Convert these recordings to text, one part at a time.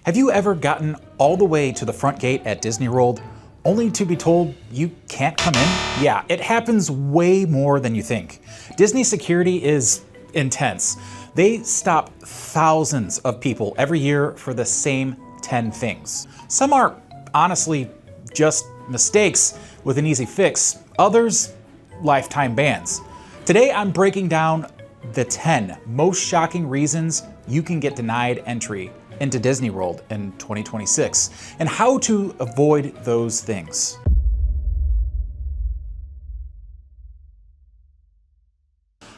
Have you ever gotten all the way to the front gate at Disney World only to be told you can't come in? Yeah, it happens way more than you think. Disney security is intense. They stop thousands of people every year for the same 10 things. Some are honestly just mistakes with an easy fix, others lifetime bans. Today I'm breaking down the 10 most shocking reasons you can get denied entry into Disney World in 2026 and how to avoid those things.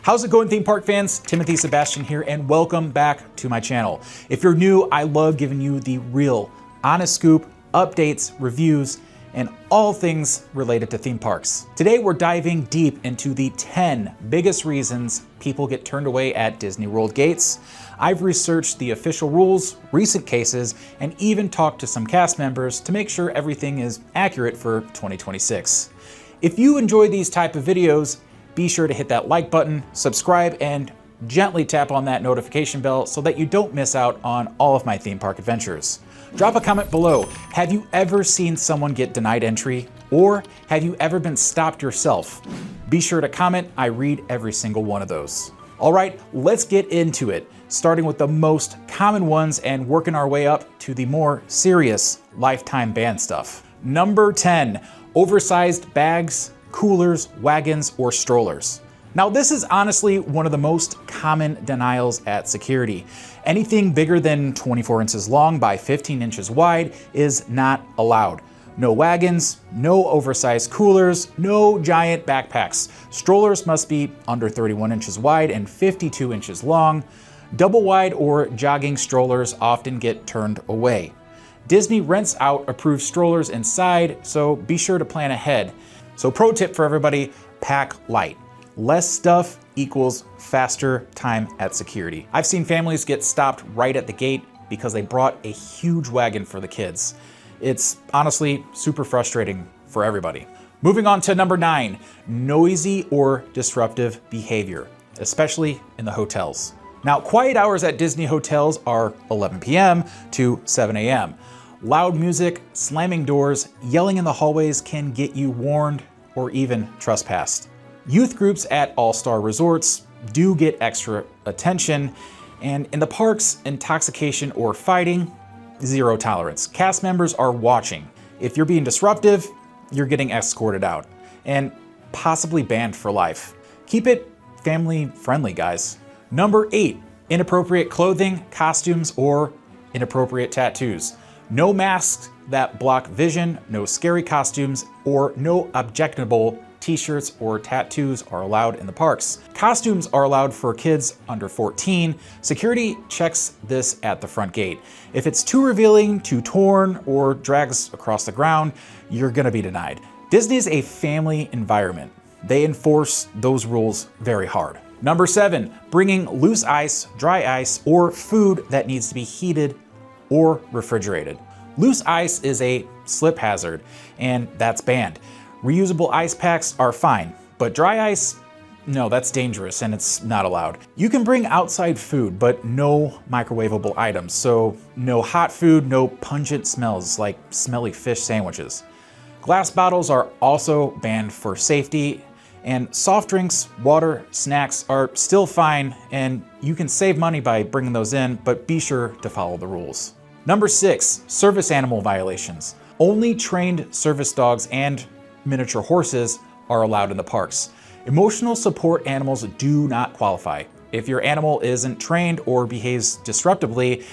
How's it going, theme park fans? Timothy Sebastian here, and welcome back to my channel. If you're new, I love giving you the real, honest scoop, updates, reviews, and all things related to theme parks. Today we're diving deep into the 10 biggest reasons people get turned away at Disney World gates. I've researched the official rules, recent cases, and even talked to some cast members to make sure everything is accurate for 2026. If you enjoy these type of videos, be sure to hit that like button, subscribe, and gently tap on that notification bell so that you don't miss out on all of my theme park adventures. Drop a comment below. Have you ever seen someone get denied entry? Or have you ever been stopped yourself? Be sure to comment. I read every single one of those. All right, let's get into it, starting with the most common ones and working our way up to the more serious lifetime ban stuff. Number 10, oversized bags, coolers, wagons, or strollers. Now, this is honestly one of the most common denials at security. Anything bigger than 24 inches long by 15 inches wide is not allowed. No wagons, no oversized coolers, no giant backpacks. Strollers must be under 31 inches wide and 52 inches long. Double wide or jogging strollers often get turned away. Disney rents out approved strollers inside, so be sure to plan ahead. So pro tip for everybody, pack light. Less stuff equals faster time at security. I've seen families get stopped right at the gate because they brought a huge wagon for the kids. It's honestly super frustrating for everybody. Moving on to number 9, noisy or disruptive behavior, especially in the hotels. Now, quiet hours at Disney hotels are 11 p.m. to 7 a.m. Loud music, slamming doors, yelling in the hallways can get you warned or even trespassed. Youth groups at all-star resorts do get extra attention, and in the parks, intoxication or fighting, zero tolerance. Cast members are watching. If you're being disruptive, you're getting escorted out and possibly banned for life. Keep it family friendly, guys. Number 8, inappropriate clothing, costumes, or inappropriate tattoos. No masks that block vision, no scary costumes, or no objectionable t-shirts or tattoos are allowed in the parks. Costumes are allowed for kids under 14. Security checks this at the front gate. If it's too revealing, too torn, or drags across the ground, you're gonna be denied. Disney is a family environment. They enforce those rules very hard. Number 7, bringing loose ice, dry ice, or food that needs to be heated or refrigerated. Loose ice is a slip hazard, and that's banned. Reusable ice packs are fine, but dry ice, no, that's dangerous and it's not allowed. You can bring outside food, but no microwavable items. So no hot food, no pungent smells like smelly fish sandwiches. Glass bottles are also banned for safety, and soft drinks, water, snacks are still fine, and you can save money by bringing those in, but be sure to follow the rules. Number 6, service animal violations. Only trained service dogs and miniature horses are allowed in the parks. Emotional support animals do not qualify. If your animal isn't trained or behaves disruptively,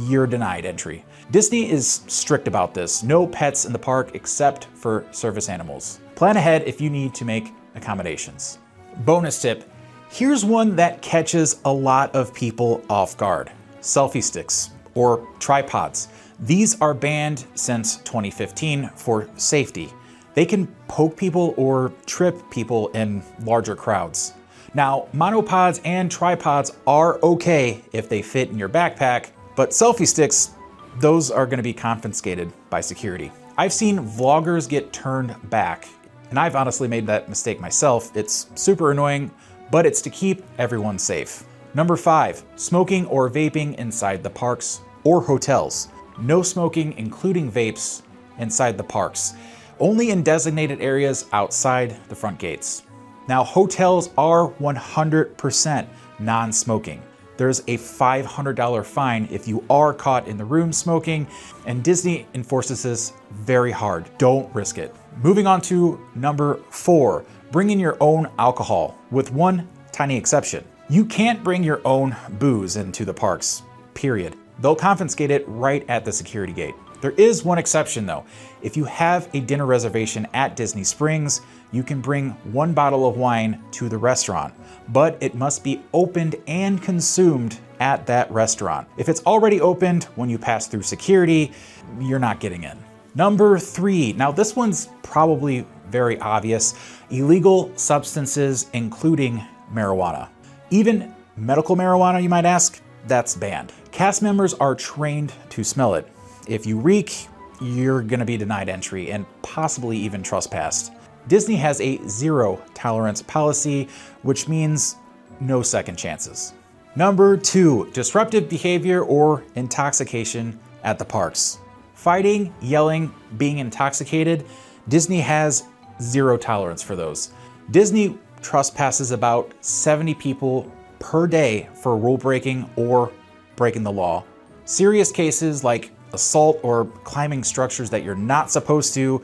you're denied entry. Disney is strict about this. No pets in the park except for service animals. Plan ahead if you need to make accommodations. Bonus tip, here's one that catches a lot of people off guard. Selfie sticks or tripods. These are banned since 2015 for safety. They can poke people or trip people in larger crowds. Now, monopods and tripods are okay if they fit in your backpack, but selfie sticks, those are gonna be confiscated by security. I've seen vloggers get turned back, and I've honestly made that mistake myself. It's super annoying, but it's to keep everyone safe. Number 5, smoking or vaping inside the parks or hotels. No smoking, including vapes, inside the parks. Only in designated areas outside the front gates. Now, hotels are 100% non-smoking. There's a $500 fine if you are caught in the room smoking, and Disney enforces this very hard. Don't risk it. Moving on to number 4, bring in your own alcohol, with one tiny exception. You can't bring your own booze into the parks, period. They'll confiscate it right at the security gate. There is one exception though. If you have a dinner reservation at Disney Springs, you can bring 1 bottle of wine to the restaurant, but it must be opened and consumed at that restaurant. If it's already opened when you pass through security, you're not getting in. Number 3, now this one's probably very obvious, illegal substances including marijuana. Even medical marijuana, you might ask, that's banned. Cast members are trained to smell it. If you reek, you're gonna be denied entry and possibly even trespassed. Disney has a zero tolerance policy, which means no second chances. Number 2, disruptive behavior or intoxication at the parks. Fighting, yelling, being intoxicated, Disney has zero tolerance for those. Disney trespasses about 70 people per day for rule breaking or breaking the law. Serious cases like assault or climbing structures that you're not supposed to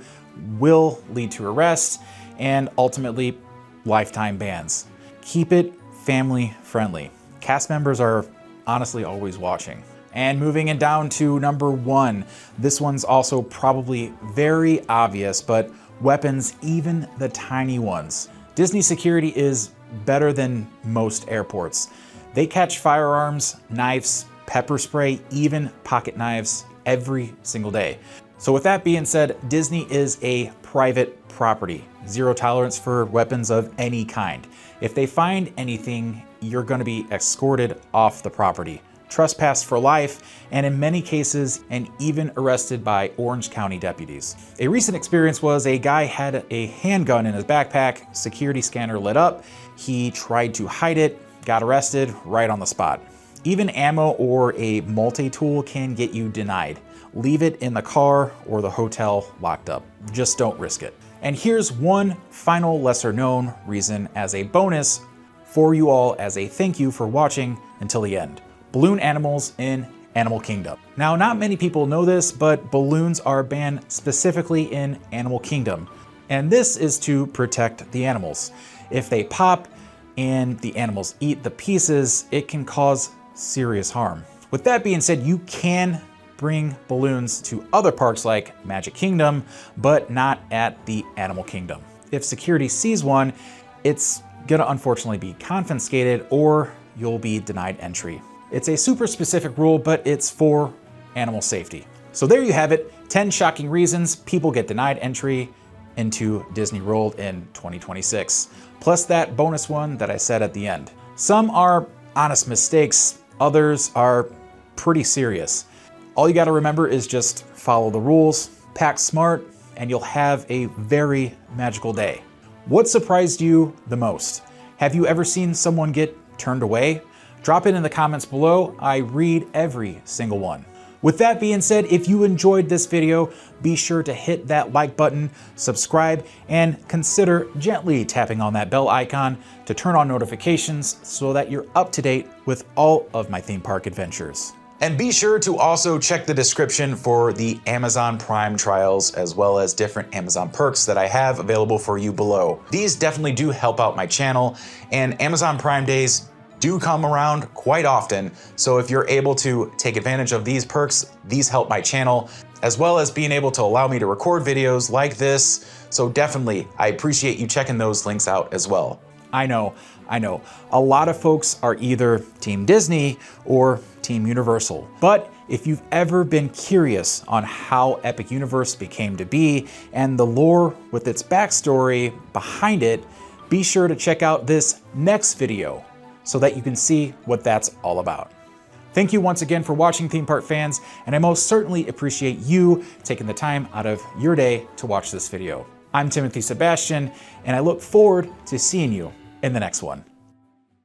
will lead to arrest and ultimately lifetime bans. Keep it family friendly. Cast members are honestly always watching. And moving it down to number 1, this one's also probably very obvious, but weapons, even the tiny ones. Disney security is better than most airports. They catch firearms, knives, pepper spray, even pocket knives every single day. So with that being said, Disney is a private property. Zero tolerance for weapons of any kind. If they find anything, you're going to be escorted off the property, trespassed for life, and in many cases, and even arrested by Orange County deputies. A recent experience was a guy had a handgun in his backpack, security scanner lit up, he tried to hide it, got arrested right on the spot. Even ammo or a multi-tool can get you denied. Leave it in the car or the hotel locked up. Just don't risk it. And here's one final lesser known reason as a bonus for you all as a thank you for watching until the end. Balloon animals in Animal Kingdom. Now, not many people know this, but balloons are banned specifically in Animal Kingdom. And this is to protect the animals. If they pop and the animals eat the pieces, it can cause serious harm. With that being said, you can bring balloons to other parks like Magic Kingdom, but not at the Animal Kingdom. If security sees one, it's gonna unfortunately be confiscated or you'll be denied entry. It's a super specific rule, but it's for animal safety. So there you have it, 10 shocking reasons people get denied entry into Disney World in 2026. Plus that bonus one that I said at the end. Some are honest mistakes, others are pretty serious. All you gotta remember is just follow the rules, pack smart, and you'll have a very magical day. What surprised you the most? Have you ever seen someone get turned away? Drop it in the comments below. I read every single one. With that being said, if you enjoyed this video, be sure to hit that like button, subscribe, and consider gently tapping on that bell icon to turn on notifications so that you're up to date with all of my theme park adventures. And be sure to also check the description for the Amazon Prime trials as well as different Amazon perks that I have available for you below. These definitely do help out my channel, and Amazon Prime days do come around quite often. So if you're able to take advantage of these perks, these help my channel, as well as being able to allow me to record videos like this. So definitely, I appreciate you checking those links out as well. I know. A lot of folks are either Team Disney or Team Universal. But if you've ever been curious on how Epic Universe became to be and the lore with its backstory behind it, be sure to check out this next video so that you can see what that's all about. Thank you once again for watching, theme park fans, and I most certainly appreciate you taking the time out of your day to watch this video. I'm Timothy Sebastian, and I look forward to seeing you in the next one.